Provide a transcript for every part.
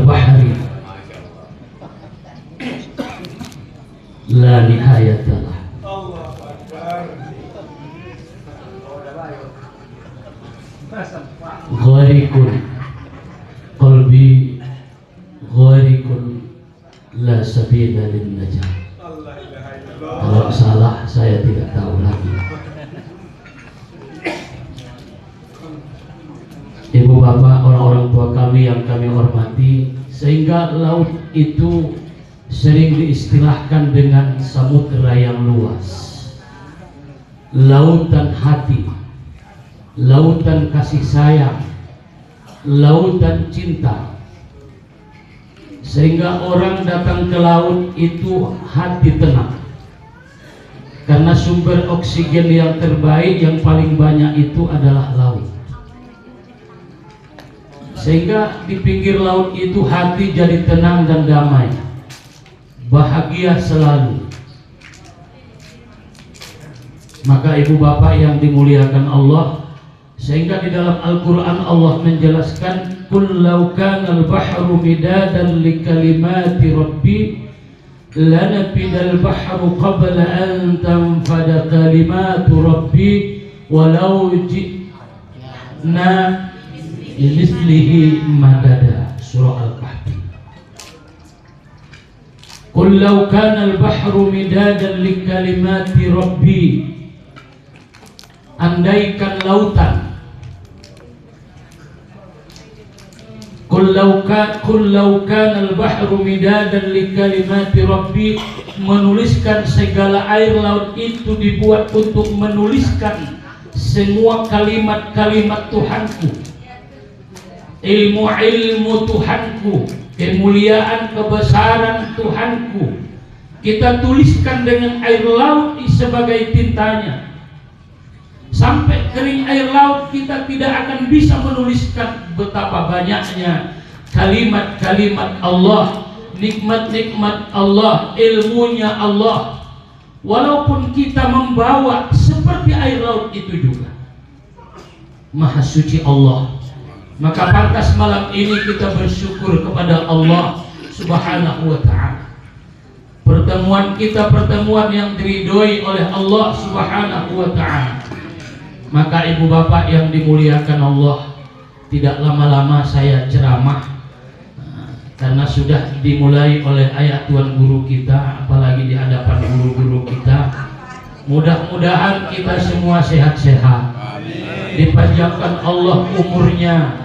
bahri la nihayatalah. Gharikun qalbi gharikun la sabila lin najah. Kalau salah saya tidak tahu lagi. Ibu bapak, orang-orang tua kami yang kami hormati, sehingga laut itu sering diistilahkan dengan samudera yang luas, lautan hati, lautan kasih sayang, lautan cinta. Sehingga orang datang ke laut itu hati tenang, karena sumber oksigen yang terbaik yang paling banyak itu adalah laut. Sehingga di pinggir laut itu hati jadi tenang dan damai, bahagia selalu. Maka ibu bapak yang dimuliakan Allah, sehingga di dalam Al-Quran Allah menjelaskan, Qul law kana al-bahru midadan li kalimati rabbi lanafidal bahru qabla an tanfada kalimatu rabbi walau ji'na limislihi madada. Surah Al-Kahfi. Qul law kana al-bahru midadan li kalimati rabbi, andaikan lautan, Qul law kana al-bahru midadan li kalimati rabbi, menuliskan segala air laut itu dibuat untuk menuliskan semua kalimat-kalimat Tuhanku, ilmu Tuhanku, kemuliaan kebesaran Tuhanku. Kita tuliskan dengan air laut sebagai tintanya. Sampai kering air laut, kita tidak akan bisa menuliskan betapa banyaknya kalimat-kalimat Allah, nikmat-nikmat Allah, ilmunya Allah. Walaupun kita membawa seperti air laut itu juga. Maha suci Allah. Maka pantas malam ini kita bersyukur kepada Allah Subhanahu wa ta'ala. Pertemuan kita pertemuan yang diridhoi oleh Allah Subhanahu wa ta'ala. Maka ibu bapak yang dimuliakan Allah, tidak lama-lama saya ceramah, karena sudah dimulai oleh ayat Tuan Guru kita, apalagi di hadapan guru-guru kita. Mudah-mudahan kita semua sehat-sehat, dipanjangkan Allah umurnya,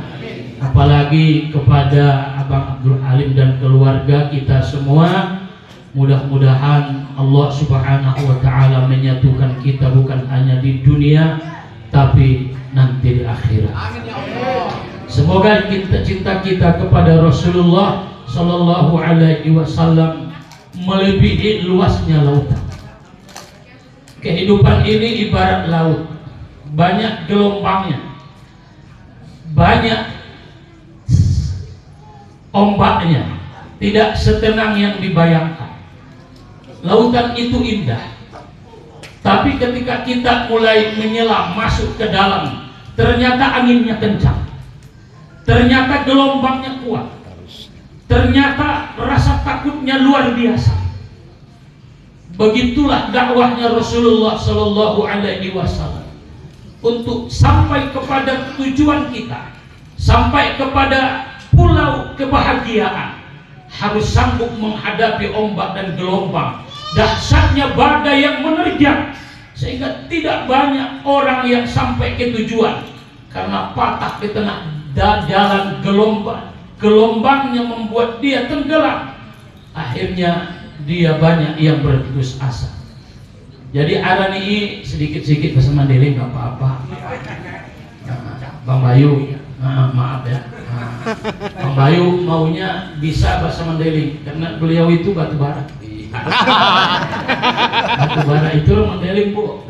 apalagi kepada Abang Abdul Halim dan keluarga kita semua. Mudah-mudahan Allah Subhanahu wa ta'ala menyatukan kita bukan hanya di dunia, tapi nanti di akhirat. Semoga cinta kita kepada Rasulullah Sallallahu Alaihi Wasallam melebihi luasnya lautan. Kehidupan ini ibarat laut, banyak gelombangnya, banyak ombaknya, tidak setenang yang dibayangkan. Lautan itu indah, tapi ketika kita mulai menyelam masuk ke dalam, ternyata anginnya kencang, ternyata gelombangnya kuat, ternyata rasa takutnya luar biasa. Begitulah dakwahnya Rasulullah Sallallahu Alaihi Wasallam untuk sampai kepada tujuan kita, sampai kepada pulau kebahagiaan, harus sanggup menghadapi ombak dan gelombang, dahsyatnya badai yang menerjang, sehingga tidak banyak orang yang sampai ke tujuan karena patah di tengah jalan gelombangnya membuat dia tenggelam. Akhirnya dia banyak yang berputus asa. Jadi arani sedikit-sedikit bahasa Mandailing nggak apa-apa. Bang Bayu, maaf ya. Bang Bayu maunya bisa bahasa Mandailing karena beliau itu batu bara. Batu bara itu Mandailing, Bu.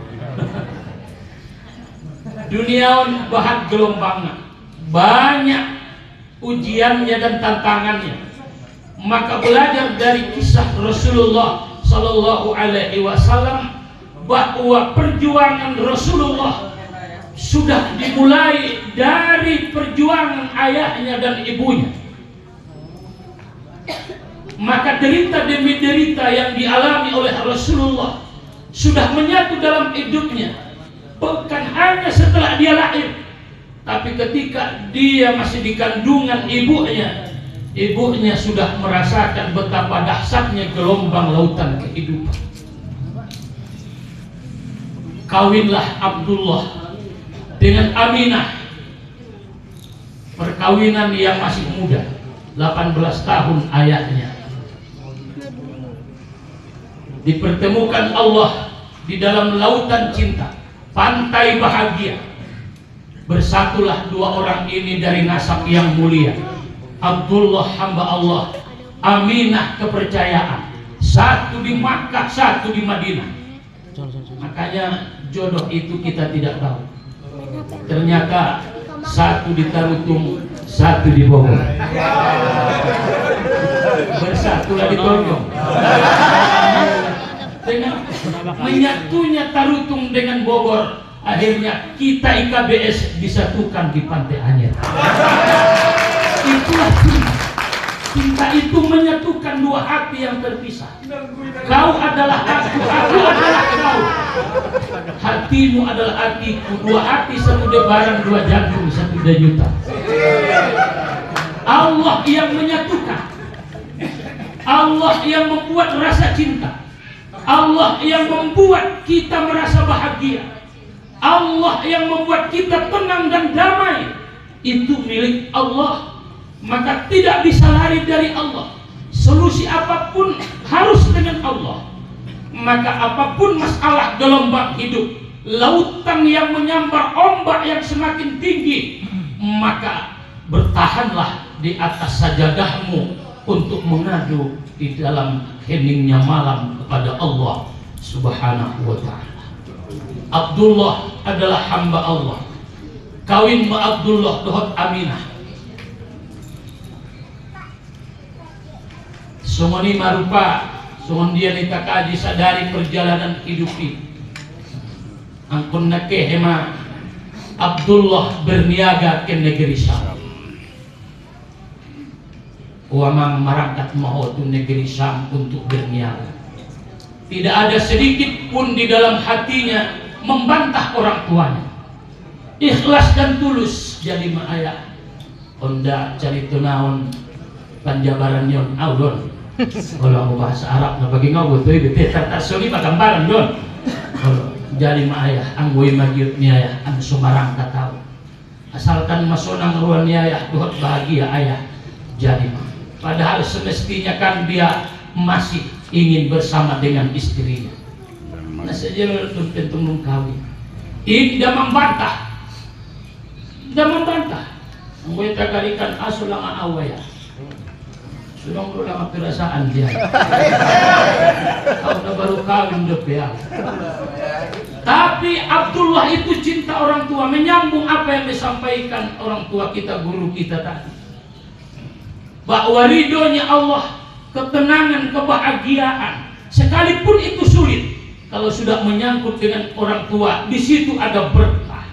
Duniawan bahat gelombangnya, banyak ujiannya dan tantangannya. Maka belajar dari kisah Rasulullah Sallallahu Alaihi Wasallam bahwa perjuangan Rasulullah sudah dimulai dari perjuangan ayahnya dan ibunya. maka derita demi derita yang dialami oleh Rasulullah sudah menyatu dalam hidupnya, bukan hanya setelah dia lahir, tapi ketika dia masih di kandungan ibunya sudah merasakan betapa dahsyatnya gelombang lautan kehidupan. Kawinlah Abdullah dengan Aminah, perkawinan yang masih muda, 18 tahun ayahnya. Dipertemukan Allah di dalam lautan cinta, pantai bahagia. Bersatulah dua orang ini dari nasab yang mulia. Abdullah hamba Allah, Aminah kepercayaan. Satu di Makkah, satu di Madinah. Makanya jodoh itu kita tidak tahu. Ternyata satu di Tarutung, satu di Bogor. Bersatulah di Tonjong. Dengan menyatunya Tarutung dengan Bogor, akhirnya kita IKBS disatukan di Pantai Anyer. Itulah cinta. Cinta itu menyatukan dua hati yang terpisah. Kau adalah aku adalah kau. Hatimu adalah hatiku. Dua hati, satu debaran, dua jantung, satu denyutan. Allah yang menyatukan. Allah yang membuat rasa cinta. Allah yang membuat kita merasa bahagia. Allah yang membuat kita tenang dan damai. Itu milik Allah. Maka tidak bisa lari dari Allah. Solusi apapun harus dengan Allah. Maka apapun masalah gelombang hidup, lautan yang menyambar, ombak yang semakin tinggi, maka bertahanlah di atas sajadahmu untuk mengadu di dalam heningnya malam kepada Allah Subhanahu wa ta'ala. Abdullah adalah hamba Allah. Kawin ma Abdullah dohot Aminah. Sumoni marupa sungon dia nita kaji sadari perjalanan hidup ini. Angkun nake hema Abdullah berniaga ke negeri Syam. Uamang marangkat maho tu negeri Syam untuk berniaga. Tidak ada sedikit pun di dalam hatinya membantah orang tuanya. Ikhlas dan tulus jadi ma ayah. Onda cari tunaon panjabaran yon audon. Kalau mau bahasa Arab na bagi ngau betul betul tertasoni magambaran yon. Kalau jadi ma ayah anggoy magiut ni ayah ang sumarang katau. Asalkan masonang ruan ni ayah dohot bahagia ayah jadi ma. Padahal semestinya kan dia masih ingin bersama dengan istrinya. Nah saja tentu kawin. Ini tidak membantah. Tidak membantah. Anggoy tagarikan asulang awaya. Sudah ulang perasaan dia. Kau udah baru kawin udah ya. Tapi Abdullah itu cinta orang tua, menyambung apa yang disampaikan orang tua kita, guru kita tadi. Bahwa ridhonya Allah, ketenangan, kebahagiaan, sekalipun itu sulit, kalau sudah menyangkut dengan orang tua, di situ ada berkah.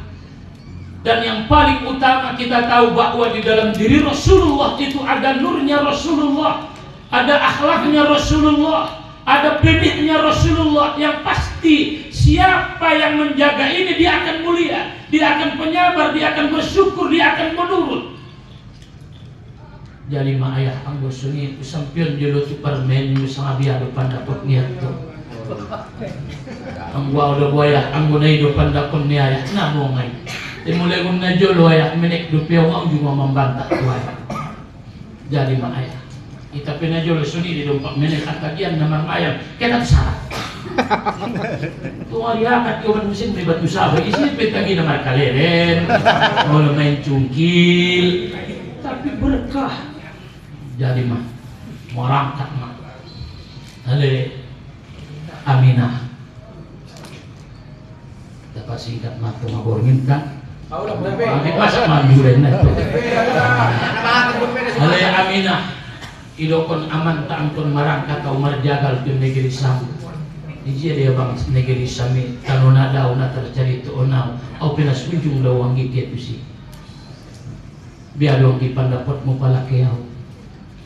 Dan yang paling utama kita tahu bahwa di dalam diri Rasulullah itu ada nurnya Rasulullah, ada akhlaknya Rasulullah, ada benihnya Rasulullah, yang pasti siapa yang menjaga ini dia akan mulia, dia akan penyabar, dia akan bersyukur, dia akan menurut. Jadi ma ayah anggo sungi usampion jelo tu permen usang abia depan dapat niat tu. Anggo udah buaya anggo nai depan dapat ni ayah namo ngai. Dimulai guna jolo ayah menek dupiaw ang juga membantah tuaya. Jadi ma ayah. Kita pina jolo suni di dompak menek atagian namang ayam kena salah. Tuh ariakat kau musim may batu sabay isipin tagi na markaleren. Kalau main cungkil. Tapi berkah. Jadi mah merangkak mah ale Aminah dapat singkat mah tuh ngaborngin kan lagi masak manjuren na itu ale Aminah idokon aman taangkon marangkat kau marjagal di negeri Sam iji dia bang negeri Sami tanuna daw na tercari tu onaw au pinas ujung daw ang gigit si biadong ipandapot mo pala kayaw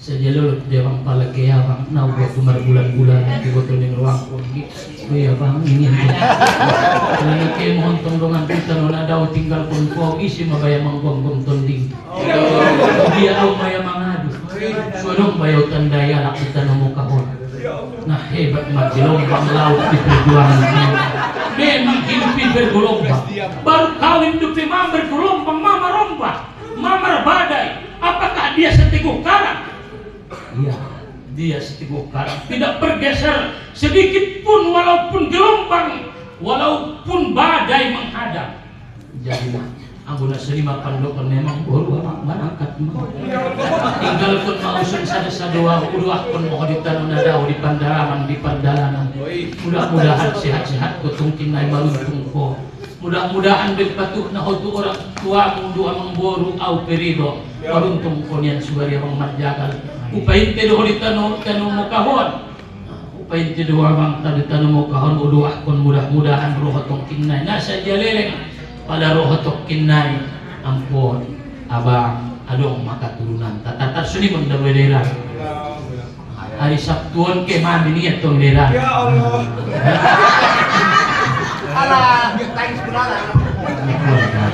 Sejalur dia bang palagi ya bang, nau buat tumar bulan-bulan nanti buat tuning ruang pergi. Oh ya bang ini. Kalau nanti mohon tolongan kita nona dau tinggal pun kau isi mabaya manggom tonding. Dia au maya mangadu. Sudah bayo tandaya nak kita nemu kahon. Nah hebat mat gelombang laut di perjuangan ini. Memang hidup bergelombang. Baru kawin dupi mama bergelombang, mama rombak, mama badai. Apakah dia seteguh karang? Iya, dia seteguh karang, tidak bergeser sedikit pun walaupun gelombang, walaupun badai menghadap. Jadi Ambuna serima pandokan memang baru amak berangkat. Tinggal pun mausun sada-sadua udah pun mau ditanun nadau di pandalaman di pandalanan. Mudah-mudahan sehat-sehat ko tungkin nai maluntung ko. Mudah-mudahan berpatuh na hotu orang tua mundu amang boru au perido maluntung ko niyan sugari amang marjagal. Upayin tedo ditanu mo kahon. Upayin tedo amang tanu mo kahon udah pun mudah-mudahan roh tungkin nai nasa jaleleng pada roh tokin nai ampun abang adong maka turunan tatatar suni mendawedera hari Sabtuan ke mandi niat tong dera ya Allah alah thanks berala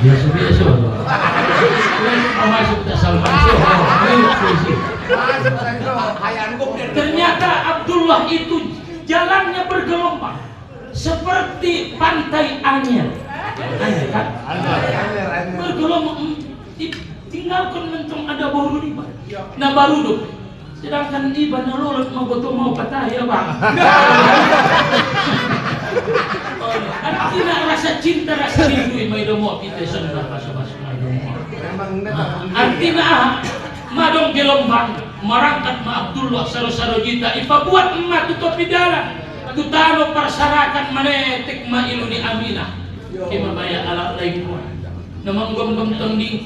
biasa loh masuk tak salman ternyata Abdullah itu jalannya bergelombang seperti pantai Anyer kan? Bergelombang tinggalkan mentong ada baru riba. Nah baru dong. Sedangkan riba nololot mau betul mau patah ya bang. Artinya rasa cinta rasa rindu mai domo kita sendiri pas-pas mai domo. Artinya madong gelombang marangkat ma Abdullah saro-saro jita ipa buat emak tutup dalam. Tutano persarakan manetek ma iluni Aminah. Kima baya alat lain ko namang gom tonding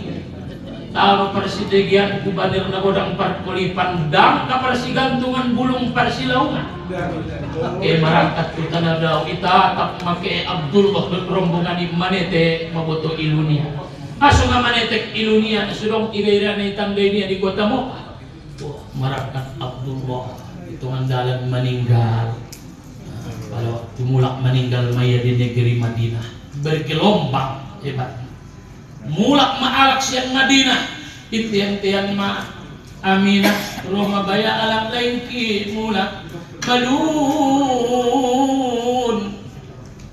talo persidegian kubanir na godang parkulipan dam ka persigantungan bulung persilaungan ke marangkat kita na daw itatap make Abdullah rombongan di manete maboto ilunia aso nga manetek ilunia sudong igaira na itangday niya di kota mo marangkat Abdullah itu andalan meninggal kalau tumulak meninggal maya di negeri Madinah bergelombang hebat mulak ma'alak siang Madinah itian-tian ma Aminah Roma baya alam lain ki mulak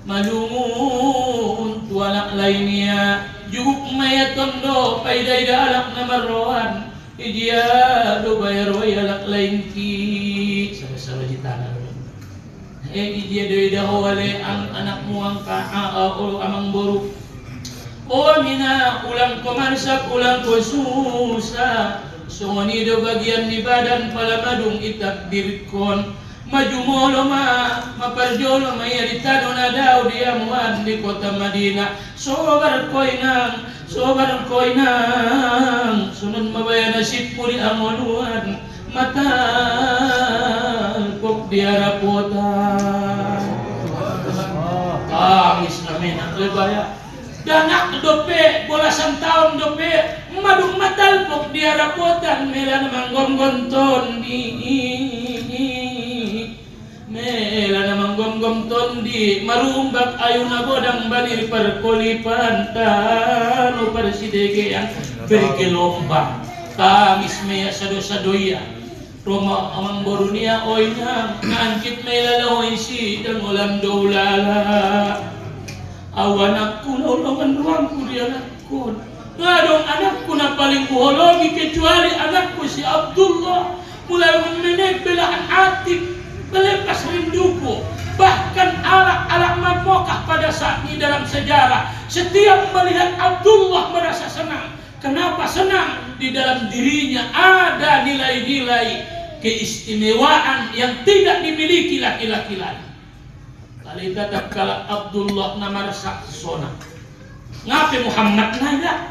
malun tualak lainnya juguk maya tondo paiday da alak na marroan ijia do bayar alak lain ki sama-sama di tanah dia doida wale ang anak mo ang amang boru o mina ulang komansak ulang ko susa songoni do bagian ni badan pala madung itakdir kon majumolo maparjolo mayalitano na daw diamuan di kota Madinah sobar koinang sunod mabaya nasib puri amonuan mata kok diarapotan tangis namin ang lebaya danak dope bolasan tahun dope madung matal kok diarapotan mela namang gom-gom tondi marumbak ayo na godang banir perkulipan tano persidege yang bergelombang tangis meya sado-sadoya Roma amang borunia oina nangkit may lalahoy si dan ulam daulala awanakku naulungan ruangku di anakku ngadong anakku na paling kuhologi kecuali anakku si Abdullah mulai menenek belahan hati melepas rinduku bahkan alak-alak mamokah pada saat ini dalam sejarah setiap melihat Abdullah merasa senang. Kenapa senang? Di dalam dirinya ada nilai-nilai keistimewaan yang tidak dimiliki laki-laki lain. Kali tetap kala Abdullah nama saksona. Ngape Muhammad nada?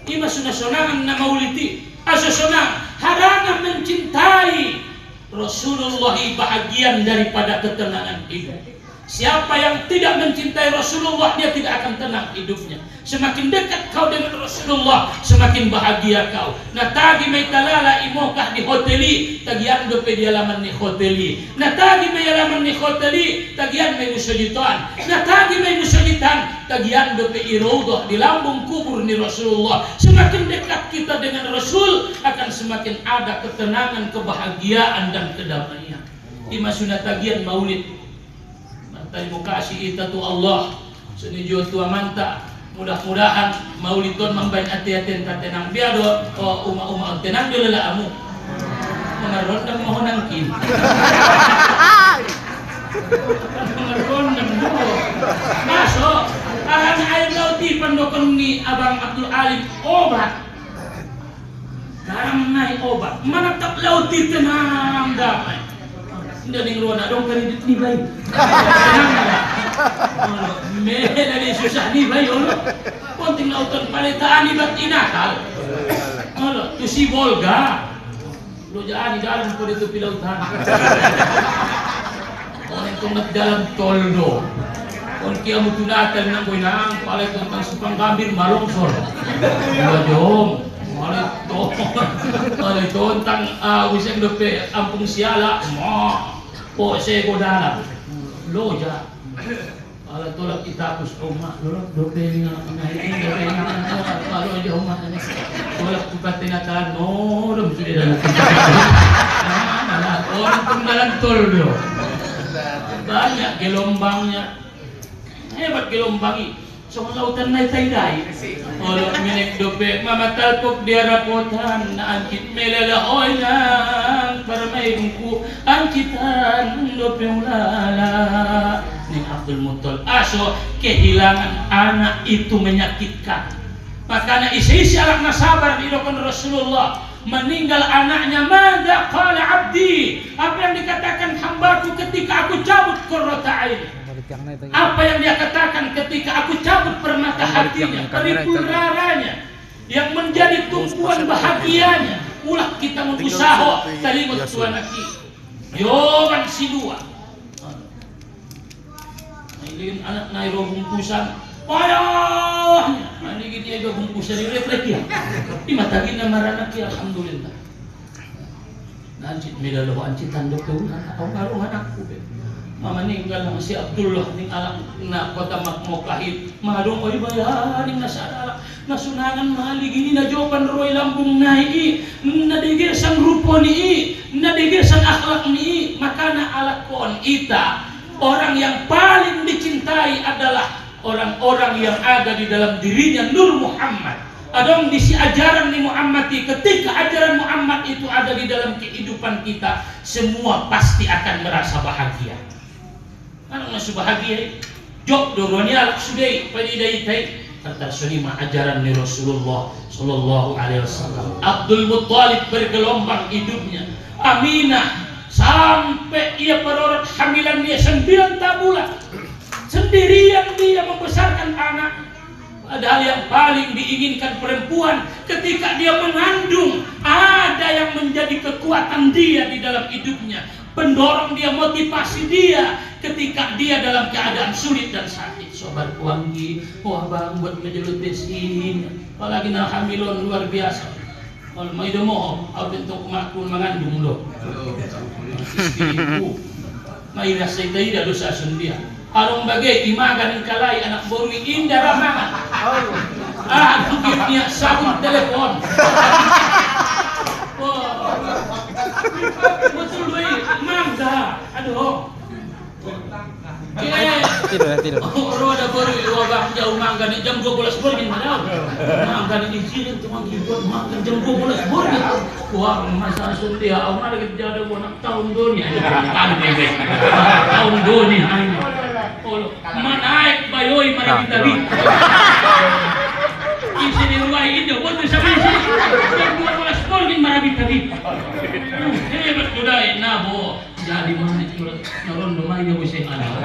Ima sudah sonangan nama uliti. Asa sonang harana mencintai Rasulullah bahagian daripada ketenangan hidup. Siapa yang tidak mencintai Rasulullah, dia tidak akan tenang hidupnya. Semakin dekat kau dengan Rasulullah, semakin bahagia kau. Nah tagi may talala imokah di hoteli, tagian dope di alaman ni hoteli. Nah tagi may alaman ni hoteli, tagian may musujitan. Nah tagi may musujitan, tagian dope irodoh di lambung kubur ni Rasulullah. Semakin dekat kita dengan Rasul, akan semakin ada ketenangan, kebahagiaan dan kedamaian. Ima sunat tagian maulid. Terima kasih kita tu Allah senijo tua manta, mudah-mudahan maulidon membain hati-hati tenang biar do uma tenang dulu lah amu mengaron dan mohon angkin mengaron dan dulu masuk alam air lauti pendokon ni Abang Abdul Alim obat garam naik obat menetap lauti tenang damai. Tidak ning ruana dong kredit ni baik. Dari susah ni baik lo. Konting lautan palitaan ibat inakal. Lo tu si Volga. Lo jalan di dalam ko dito pilautan. Konting tungat dalam toldo. Kon kia mo tunatan nang boy nang palay tentang supang gambir malongsor. Dua jom. Malay tentang wisang dope ampung siala mo po se godala loja ala tolak kita kus rumah lo dope nga naik dope nga kalau jauh mah tolak kupatinatan no dum sudah dalam orang tinggalan toldo banyak gelombangnya hebat gelombangi sama lautan naik taidai. Orang minik dope mamatal pok dia rapotan na angkit melala oinan permai bungku angkitan dope ulala. Ning Abdul Muttalib aso kehilangan anak itu menyakitkan. Makanya isi-isi anak sabar di dokon Rasulullah meninggal anaknya mada qala abdi apa yang dikatakan hambaku ketika aku cabut qurrata ain. Apa yang dia katakan ketika aku cabut permata hatinya, peripul raranya, yang menjadi tumpuan bahagianya. Ulah kita mengusaha tadi tuan aki. Yoban si dua. Ini anak nairo bungkusan, payahnya. Ini dia juga bungkusan refleks ya. Di mata kita marana ki alhamdulillah. Nanti medalo anci tanduk ke ulah, aku ngaruh anakku. Mama ninggal ng si Abdullah ning alam na kota makmokahit madong oy bayaring nasara nasunangan maligini na jopan roy lambung nai nadigesan rupo ni nadigesan akhlak ni makana alakon ita orang yang paling dicintai adalah orang-orang yang ada di dalam dirinya Nur Muhammad. Adong di si ajaran ni Muhammad ketika ajaran Muhammad itu ada di dalam kehidupan kita semua pasti akan merasa bahagia. Ano masih bahagia? Jok doroni alak sudai pada idai kata sunima ajaran ni Rasulullah Sallallahu Alaihi Wasallam. Abdul Muttalib bergelombang hidupnya. Aminah sampai ia perorot hamilan dia 9 bulan. Sendirian dia membesarkan anak. Padahal yang paling diinginkan perempuan ketika dia mengandung ada yang menjadi kekuatan dia di dalam hidupnya. Pendorong dia, motivasi dia ketika dia dalam keadaan sulit dan sakit. Sobat kuanggi, wah bang buat menjelut besin. Apalagi na hamilon luar biasa. Kalau mau itu mau, aku bentuk makul mengandung lo. Istriku, mai rasa tidak dosa sendia. Harung bagai imagan kalai anak baru indah ramangan. Mungkin dia sabun telepon. Betul baik, mangga, aduh. Tidur. Roda baru bang jauh mangga nih jam 12 pagi mana? Mangga nih izin cuma kibut mangga jam 12 pagi. Wah masa sundia, orang lagi jadi buat tahun dunia. Tahun dunia. Manaik bayoy mana kita bi. Isi di rumah ini, buat bisa isi. Jam 12 pagi mana kita bi. Hebat kudai nabo. Jadi mana itu naron domai dia bisa anak.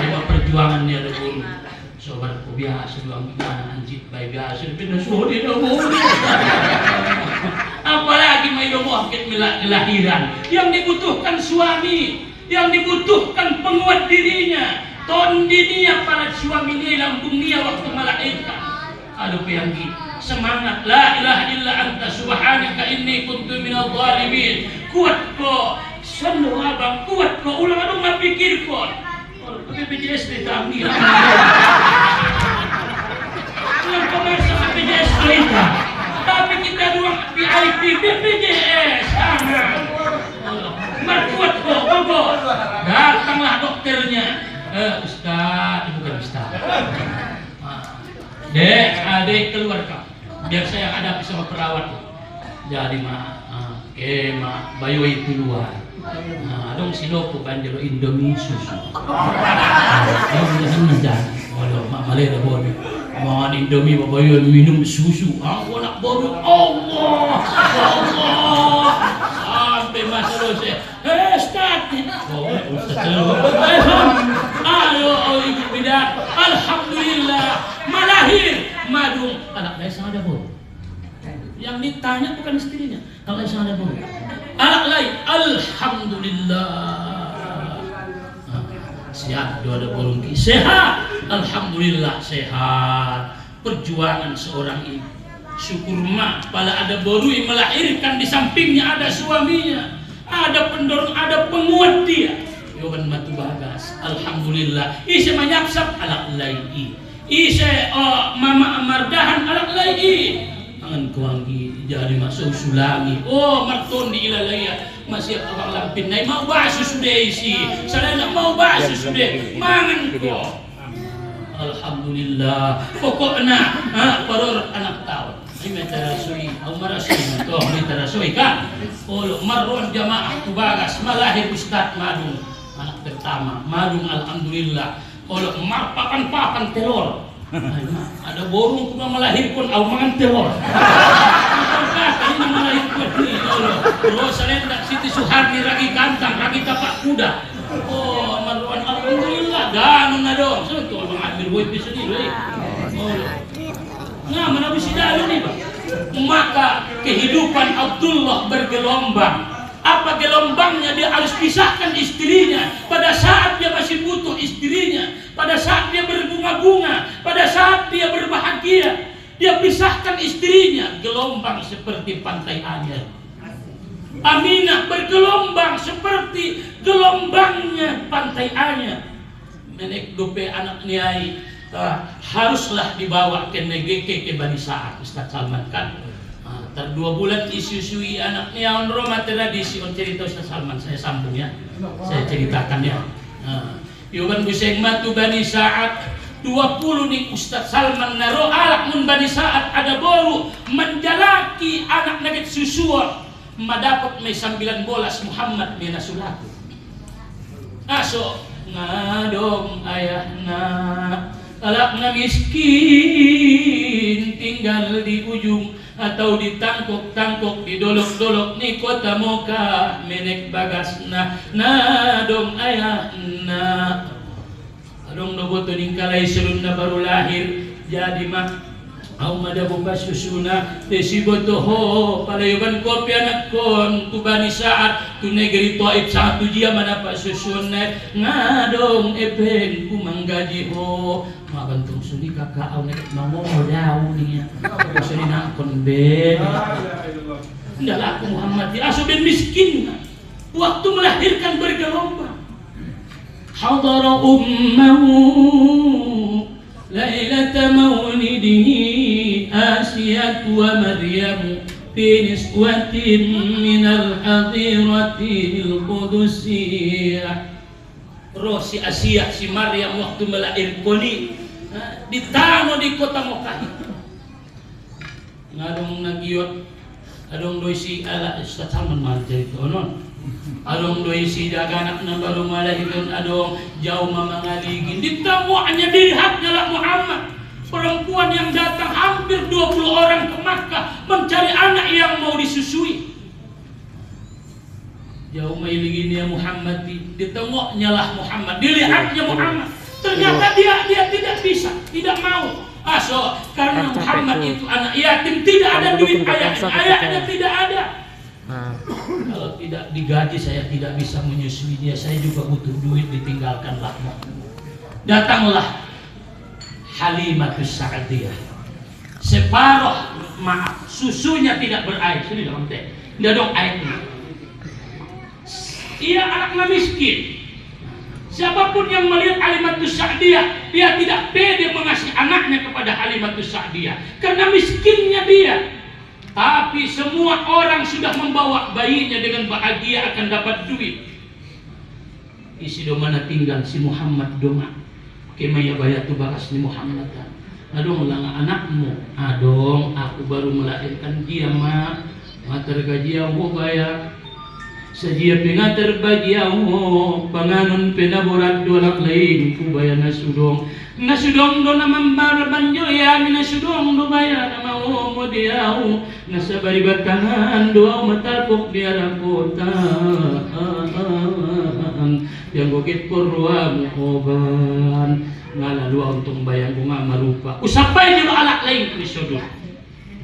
Dia perjuangan dia ada guru. Sobatku biasa doang anak anjing baik biasa pindah suri dong. Apalagi mai domo akid kelahiran yang dibutuhkan suami. yang dibutuhkan penguat dirinya. Tondi niya para suami niya, lambung niya waktu melahirkan. Aduh Pianggi, semangat, la ilaha illa anta subhanaka inni kuntu minadh dhalimin. Kuat ko, sanu abang, kuat ko, ulang adong mapikir ko. BPJS dita ambil. Ulang komersa BPJS dita. Tapi kita doang VIP BPJS. Markuat ko, bagus. Datanglah dokternya. Ustaz, bukan Ustaz. Dek, adik keluar kau. Biar saya hadapi sama perawat. Jadi bayu itu luar. Dong siloko banjelo Indomie susu. Jangan menjadi. Walau mak malay dah bodoh. Makan Indomie bayu minum susu. Aku nak bodoh. Allah. Sampai masa dosa. Ustaz. Ayo ibu bidak. Alhamdulillah. Malahir. Madung. Anak saya sangat ada bodoh. Yang ditanya bukan istrinya. Kalau saya ada bodoh. Anak lain, alhamdulillah. Sehat, doa ada bolongki. Sehat, alhamdulillah sehat. Perjuangan seorang ibu. Syukur mak, pala ada borui melahirkan di sampingnya ada suaminya. Ada pendorong, ada penguat dia. Yohan matu bagas, alhamdulillah. Ise manyapsap anak lain. Ise mama amardahan anak lain. Angan kuanggi jadi masuk sulangi. Oh marton di ilalaya masih orang lampin nai mau basu sudah isi. Saya nak mau basu sudah mangan ko. Alhamdulillah. Pokoknya paror anak tahu. Ini terasui. Au marasui toh ini terasui kan. Oh marron jamaah tu bagas malahir Ustaz Madung anak pertama. Madung alhamdulillah. Kalau marpakan teror. Ada borong kuma melahirkan au mangan telur. Ini melahirkan ni. Kalau saya tak Siti Suharni ragi kantang, ragi tapak kuda. Oh, marwan alhamdulillah ganun na dong. So to bang ambil boy piso ni, boy. Oh. Nga mana bisi dalu ni, Pak? Maka kehidupan Abdullah bergelombang. Apa gelombangnya? Dia harus pisahkan istrinya pada saat dia masih butuh istrinya, pada saat dia berbunga-bunga, pada saat dia berbahagia. Dia pisahkan istrinya. Gelombang seperti pantai Anyer. Aminah bergelombang seperti gelombangnya pantai Anyer. Menek dope anak niai haruslah dibawa ke negeri ke Bani Sa'ad. Ustaz Salman kan 2 bulan isu-isui anaknya on Roma tradisi on cerita Ustaz Salman saya sambung ya. Saya ceritakan ya. Yuban buseng matu Bani Sa'ad 20 nih Ustaz Salman naro alak mun Bani Sa'ad ada boru menjalaki anak naget susuan madapat may 19 Muhammad mina sulaku. Aso ngadong ayahna alak na miskin tinggal di ujung atau ditangkok-tangkok didolok-dolok ni kota Moka menek bagasna nadong ayahna adong noboto ningkalay surun na baru lahir jadi mah au madabumba susuna desiboto ho palayuban kopi anak kon tu Bani Sa'ad tu negeri Taif satu dia mana pak susuna ngadong epeng kumanggaji ho mabantung suni kakak au nek mau daun ni suni nak kon be ndak aku Muhammad di aso ben miskin waktu melahirkan bergelombang hadara ummahu lailata maulidihi Asiyah wa Maryam fi niswatin minal hadiratil qudusiyah. Roh si Asiyah si Maryam waktu melahirkan ditano di kota Mokkah. Ngadong nagiot adong doi si ala Ustaz Salman mantai tonon. Adong doi si daganak na baru malahirkan adong jauh mamangaligin. Ditamuannya dilihatnya lah Muhammad. Perempuan yang datang hampir 20 orang ke Makkah mencari anak yang mau disusui. Jauh mailigin ya Muhammad ditengoknya lah Muhammad, dilihatnya Muhammad. Ternyata dia tidak bisa, tidak mau. Aso karena Muhammad itu anak yatim, tidak ada duit ayahnya tidak ada. Kalau tidak digaji saya tidak bisa menyusui dia. Saya juga butuh duit, ditinggalkanlah. Datanglah Halimatus Sa'diyah. Separuh, maaf, susunya tidak berair. Sini dong teh. Tidak dong airnya. Ia anaknya miskin. Siapapun yang melihat Halimatus Sa'diyah, dia tidak pede mengasih anaknya kepada Halimatus Sa'diyah karena miskinnya dia. Tapi semua orang sudah membawa bayinya dengan bahagia akan dapat duit. Isi domana tinggal si Muhammad doma. Kemaya bayatu bakas ni Muhammad. Adong lang anakmu. Adong aku baru melahirkan dia mak. Mater gajian mo baya. Sajia pingater bagiaw panganon pinaburat dolak lain kubaya nasudong do naman barabanjo ya nasudong do baya na mo diaw nasa baribat kanan doaw matalpok di arapota yang gugit porwa mukoban ngalaluaw tong bayang bunga marupa usapay nyo alak lain krisodong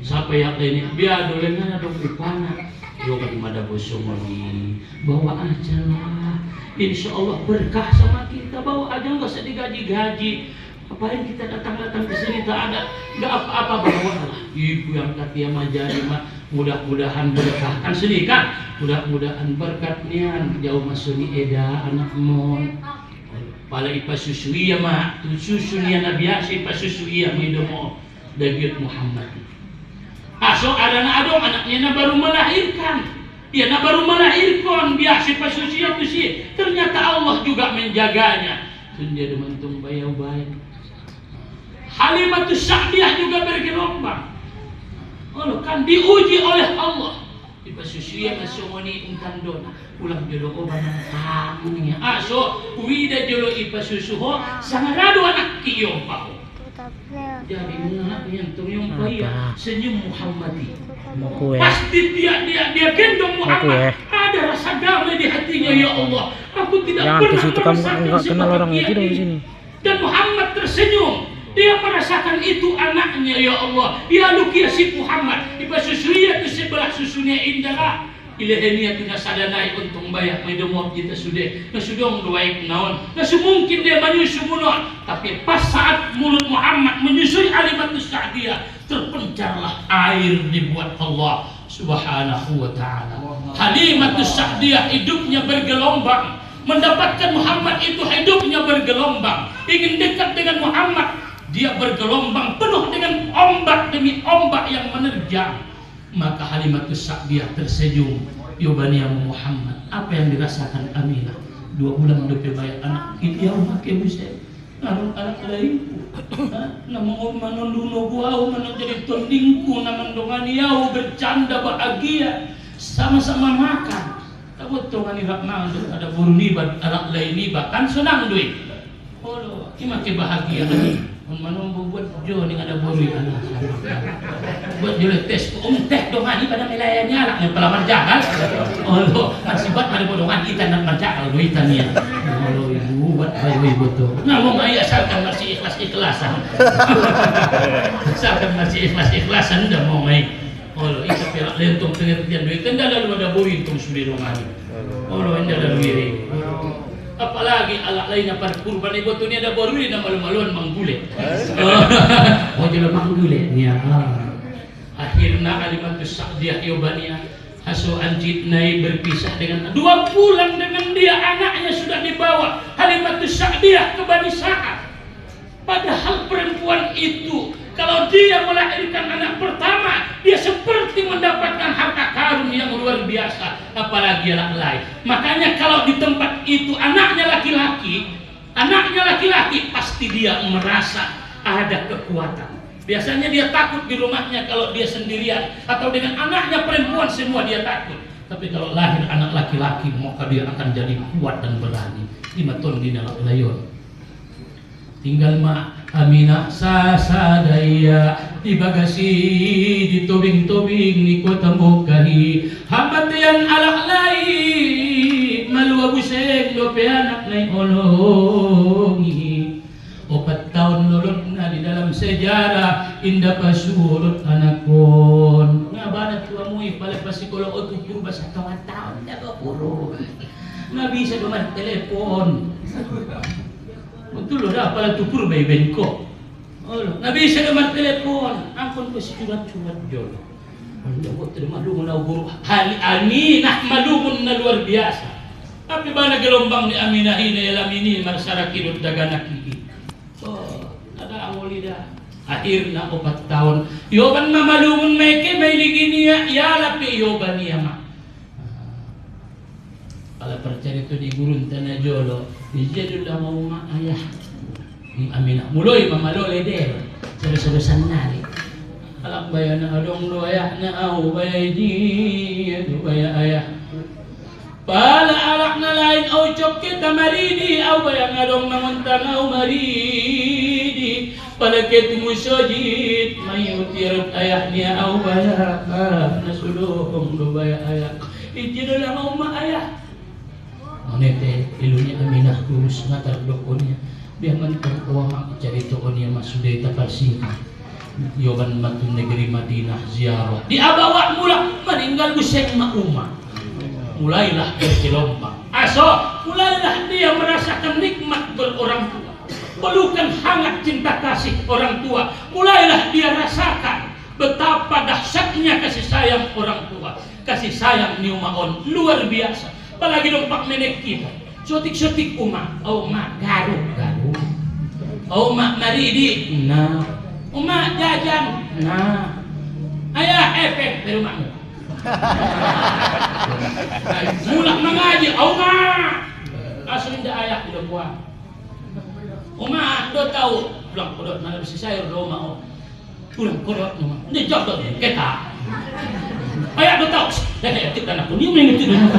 usapay yak lain biado lang na dong ipana. Yo kan mada bosong lagi, bawa aja lah. Insya Allah berkah sama kita, bawa aja nggak usah digaji-gaji. Apain kita datang-datang ke sini tak ada, nggak apa-apa bawa lah. Ibu yang kata majari mah mudah-mudahan berkah kan sini kan, mudah-mudahan berkatnya jauh masuk ni eda anak mon. Pala ipa susui ya mak, tu susu ni anak biasa ipa susui ya midomo David Muhammad. So ada adong anaknya na baru melahirkan, ya na baru melahirkan biasa pasusia tu sih. Ternyata Allah juga menjaganya. Sunja demantung bayau baik. Halimatus Sa'diyah juga bergelombang. Oh kan diuji oleh Allah. Di pasusia masumoni engkan dona. Ulang jodoh obanan tamunya. So wida jodoh ipasusuho sangarado anak kiyong pao. Jadi mengalah yang tuyung paya senyum Muhammadi. Pasti dia gendong Muhammad. Ada rasa damai di hatinya ya Allah. Aku tidak pernah merasakan seperti ini. Dan Muhammad tersenyum. Dia merasakan itu anaknya ya Allah. Ya lukia si Muhammad. Di pasusuya itu sebelah susunya indah. Ilahnya tu nasadanai untung bayak medomor kita sudah nasudong doaik naon nasu mungkin dia menyusu mulut tapi pas saat mulut Muhammad menyusui Halimatus Sa'diyah terpencarlah air dibuat Allah Subhanahu wa ta'ala. Halimatus Sa'diyah hidupnya bergelombang, mendapatkan Muhammad itu hidupnya bergelombang, ingin dekat dengan Muhammad dia bergelombang penuh dengan ombak demi ombak yang menerjang. Maka Halimatus Sa'diyah tersenyum. Yobania Muhammad, apa yang dirasakan Aminah 2 bulan depe bayar anak ini yang pakai buset namun anak lain namun manonduno guau manon jadi tondingku namun dongan yau bercanda bahagia sama-sama makan takut tongani rakna ada buru nibat anak lain nibat kan senang duit oh ini makin bahagia manung buat jo ning ada buru anak buat jule tes teh dongani pada melayani anak yang pelamar jagal oh masih buat pada bodongan kita nak menjagal duitan ya oh ibu buat bayi betul ngomong ayah asalkan masih ikhlas-ikhlasan asalkan masih ikhlas-ikhlasan dah mau main oh itu pelak lentung pengertian duitan dah lalu ada buru itu sudah dongani oh indah lalu iri apalagi alat lainnya pada kurban ibu tu ni ada baru ni nama malu-maluan manggule oh jadi manggule ni akhirnya Halimatus Sa'diyah Yobania haso anjit nai berpisah dengan 2 bulan dengan dia anaknya sudah dibawa Halimatus Sa'diyah ke Bani Sa'ad. Padahal perempuan itu kalau dia melahirkan anak pertama dia seperti mendapatkan harta karun yang luar biasa, apalagi anak lain. Makanya kalau di tempat itu anaknya laki-laki pasti dia merasa ada kekuatan. Biasanya dia takut di rumahnya kalau dia sendirian atau dengan anaknya perempuan semua dia takut. Tapi kalau lahir anak laki-laki maka dia akan jadi kuat dan berani. 5 tahun di dalam layon. Tinggal mak Aminah sasadaya di bagasi di tobing-tobing ni kota Mokahi habatian alak lai malu abuseng dope anak nai olongi 4 tahun lulut na di dalam sejarah indah pasurut anakon ngabarat tuamui pale pasiko sekolah itu purba setengah tahun dah puro. Nggak bisa dengan telepon. Betul loh dah pala tukur bayi benko. Nggak bisa dengan telepon. Ampun ko si curat-curat jol. Ang terima malumun na guru. Hali aminah malumun na luar biasa. Tapi ba gelombang ni aminahin na yalamini marsara kinut daganak ini. Ada ang ulida. Akhir na 4 tahun. Yoban mamalumun meke may ligini ya lapi yoban niya ma. Kalau percaya itu di gurun tanah jolo, dijadul ang mga ayah. Yung aminah muloy mamalole der. Sabi-sabi nari. Alam bayan na adong doya na aw bayji doya ayah. Pala alak na lain aw chok kita maridi aw bayan adong nanguntang aw maridi. Palagit mo sojit mayutirot ayah niya aw baya nasulong doya ayah. Ijino lang aw maayah. Nete ilunya aminah kurus ngatardok niya. Biar mentang uang cerita niya masuday taparsingka. Yoban matun negeri Madinah ziarah. Dia bawa mula meninggal buseng mauma. Mulailah bergelombang. Mulailah dia merasakan nikmat berorang tua. Pelukan hangat cinta kasih orang tua. Mulailah dia rasakan betapa dahsyatnya kasih sayang orang tua. Kasih sayang ni umaon luar biasa. Apalagi dompak menek kita. Sotik-sotik uma garuk. Uma maridi. Nah. Uma jajan, nah, ayah efek dari rumahmu. Mulak mengaji, Uma, asal indah ayah udah buat. Uma, do tahu, pulang kodok, mana bisa sayur rumah, pulang kodok, ini jauh dong, kita. Ayah do tahu, kita anak ini mengikuti dulu.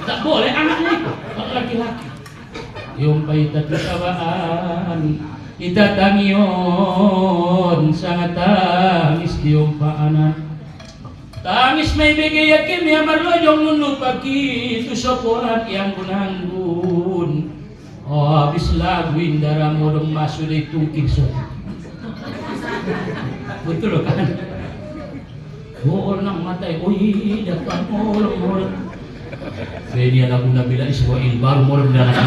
Tak boleh anaknya itu, laki-laki. Yung pahit tabaan. Ita tangiyon sangat tangis diumpaanan. Tangis may bigay yakin ya marlojong nunupaki itu soporan yang kunanggun. Habis lagu indara modong masuk di tungkil so. Betul kan? Nang matay, dapat molong. Kaya lagu Nabila Iswail baru molong dalam.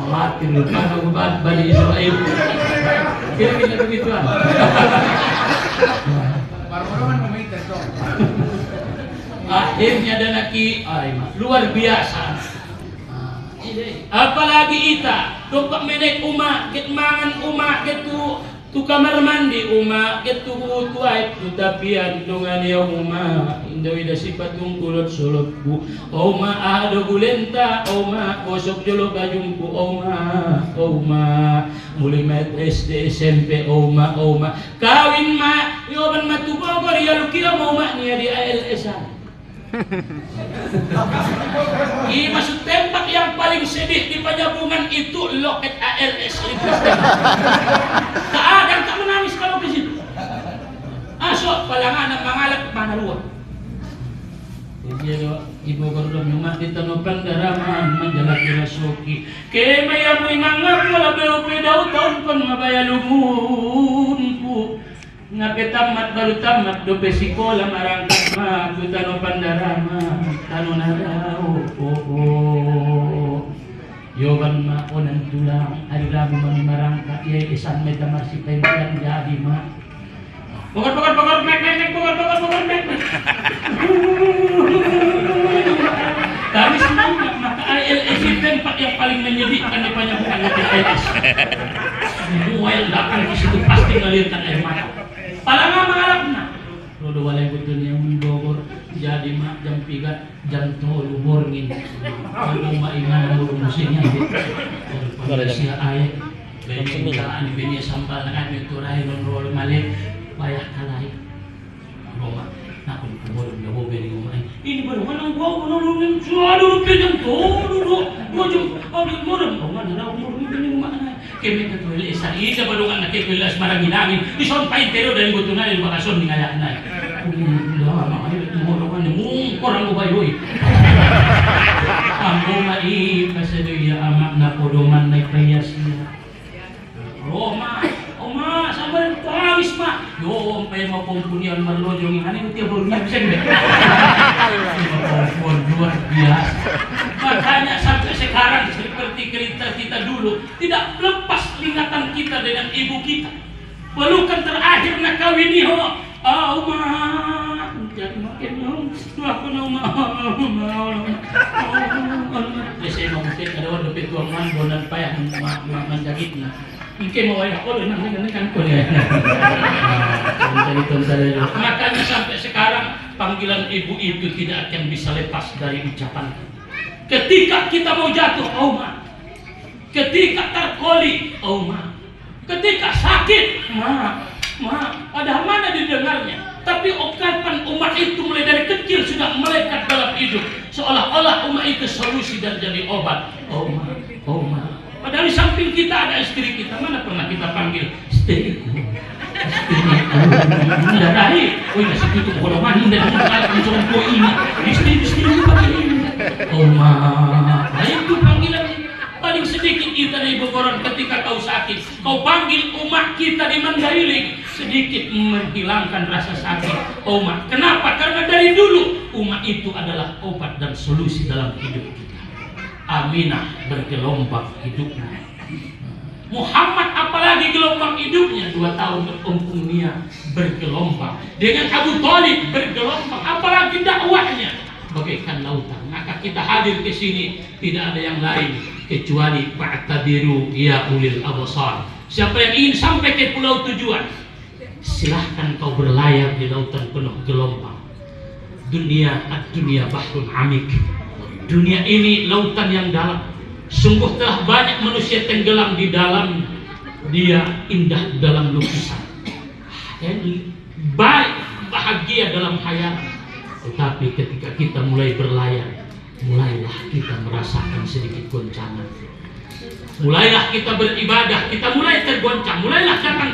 Mati lupa nungguan Bani Israel. Kira-kira begituan. Baru-baruan meminta dong. Akhirnya ada lagi luar biasa. Apalagi ita, dopak menek uma, ket mangan uma, ketu tu kamar mandi uma, ketu tuai tu tapian dungan ya uma. Indawi da sifat kulot solotku. Oma ado gulenta, oma kosok jolo bajungku, oma mulai mat SD SMP, oma kawin ma, yoban matu Bogor ya lukia mau mak niya di ALS-an. Maksud tempat yang paling sedih di Pajabungan itu loket ALS itu. Keadaan tak menangis kalau ke situ. Asok palangan mangalap mana luar. Jadi ibu korban umat di tanopan daraman menjalaki rasuki. Kemaya mo ingangap wala beope daw taon kon mabaya lumunku. Ngape tamat baru tamat dope sikola marangkat ma ku tanopan daraman tanonaraw. Yoban ma onan tulang ari lagu mami marangkat ye isan meta marsi pendian jadi ma. Pokor mek. Kami semangat maka ALS itu tempat yang paling menyedihkan di Panyabungan ALS. Semua yang datang di situ pasti mengalirkan air mata. Palanga mengalapna. Rodo walay betul yang Bogor jadi mak jam 3 jam 3 morning. Kalau maingan burung musiknya gitu. Sia ayat. Bentar bini sampal nak ambil turai rol malik. Payah kalai Roma nak pun boleh jauh dari rumah ini baru mana gua menolongin suara pinjam dulu maju abis moram mana dah moram ini mana kami tu elisa ini baru kan nak kelas marangin ison pain tero dari butunan di bakason ni ngayak na dah mak ini moram kan korang ubayoi ambo mai pasadoy amak na podoman na payasnya yo sampai mau pungkunian merlojong ini tiap bulan seng deh. Luar biasa. Makanya sampai sekarang seperti cerita kita dulu tidak lepas ingatan kita dengan ibu kita. Pelukan terakhir nak kawin ni ho. Uma, jangan makin dong. Aku nak mau. Saya mau mesti ada orang lebih tua man bonan payah menjagitnya. Mungkin mau ayah kalau nanti kan kau ya. Makanya sampai sekarang panggilan ibu itu tidak akan bisa lepas dari ucapan. Ketika kita mau jatuh, Oma. Ketika terkoli, Oma. Ketika sakit, Ma. Padahal mana didengarnya? Tapi ucapan umat itu mulai dari kecil sudah melekat dalam hidup. Seolah-olah umat itu solusi dan jadi obat. Oma. Padahal di samping kita ada istri kita. Mana pernah kita panggil istriku? Tidak dari. Oh ini masih tutup kalau mandi dan mencoba kau ini. Istri itu panggil ini. Oma. Nah itu panggilan paling sedikit kita dari Bogoran ketika kau sakit. Kau panggil umat kita di Mandailing. Sedikit menghilangkan rasa sakit. Oma. Kenapa? Karena dari dulu umat itu adalah obat dan solusi dalam hidup kita. Aminah bergelombang hidupnya. Muhammad apalagi gelombang hidupnya 2 tahun berkumpul Nia bergelombang. Dengan Abu Thalib bergelombang. Apalagi dakwahnya bagaikan lautan. Maka kita hadir ke sini tidak ada yang lain kecuali fa'tabiru ya ulil absar. Siapa yang ingin sampai ke pulau tujuan, silahkan kau berlayar di lautan penuh gelombang. Dunia bahrun amik. Dunia ini lautan yang dalam. Sungguh telah banyak manusia tenggelam di dalam. Dia indah dalam lukisan. Baik bahagia dalam hayalan. Tetapi ketika kita mulai berlayar, mulailah kita merasakan sedikit goncangan. Mulailah kita beribadah, kita mulai tergoncang. Mulailah datang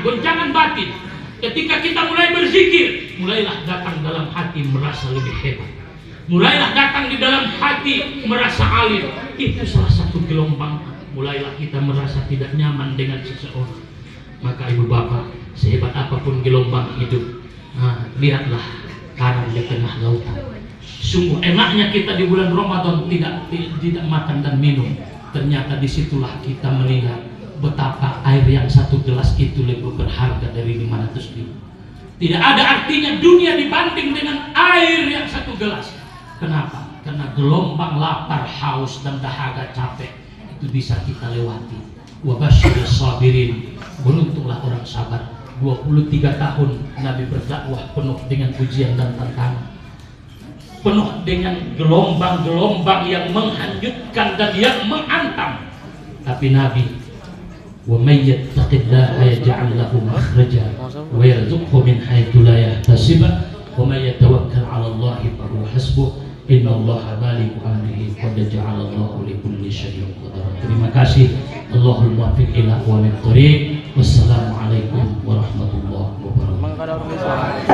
goncangan batin. Ketika kita mulai berzikir, mulailah datang dalam hati merasa lebih hebat. Mulailah datang di dalam hati merasa alim. Itu salah satu gelombang. Mulailah kita merasa tidak nyaman dengan seseorang. Maka ibu bapak, sehebat apapun gelombang hidup, lihatlah karang di tengah lautan. Sungguh enaknya kita di bulan Ramadan tidak makan dan minum. Ternyata disitulah kita melihat betapa air yang 1 gelas itu lebih berharga dari 500.000. Tidak ada artinya dunia dibanding dengan air yang 1 gelas. Kenapa? Karena gelombang lapar, haus dan dahaga capek itu bisa kita lewati. Wa basyirus sabirin. Beruntunglah orang sabar. 23 tahun Nabi berdakwah penuh dengan ujian dan tantangan. Penuh dengan gelombang-gelombang yang menghanyutkan dan yang menghantam. Tapi Nabi, wa may yattaqillaha yaj'al lahu makhraja wa yarzuqhu min haitsu la yahtasib wa may yatawakkal 'ala Allahi fa huwa hasbuh innallaha balighu amrihi qad ja'ala Allahu li kulli syai'in qadara. Terima kasih. Allahumma muwaffiq ila aqwamit thoriq. Wassalamualaikum warahmatullahi wabarakatuh.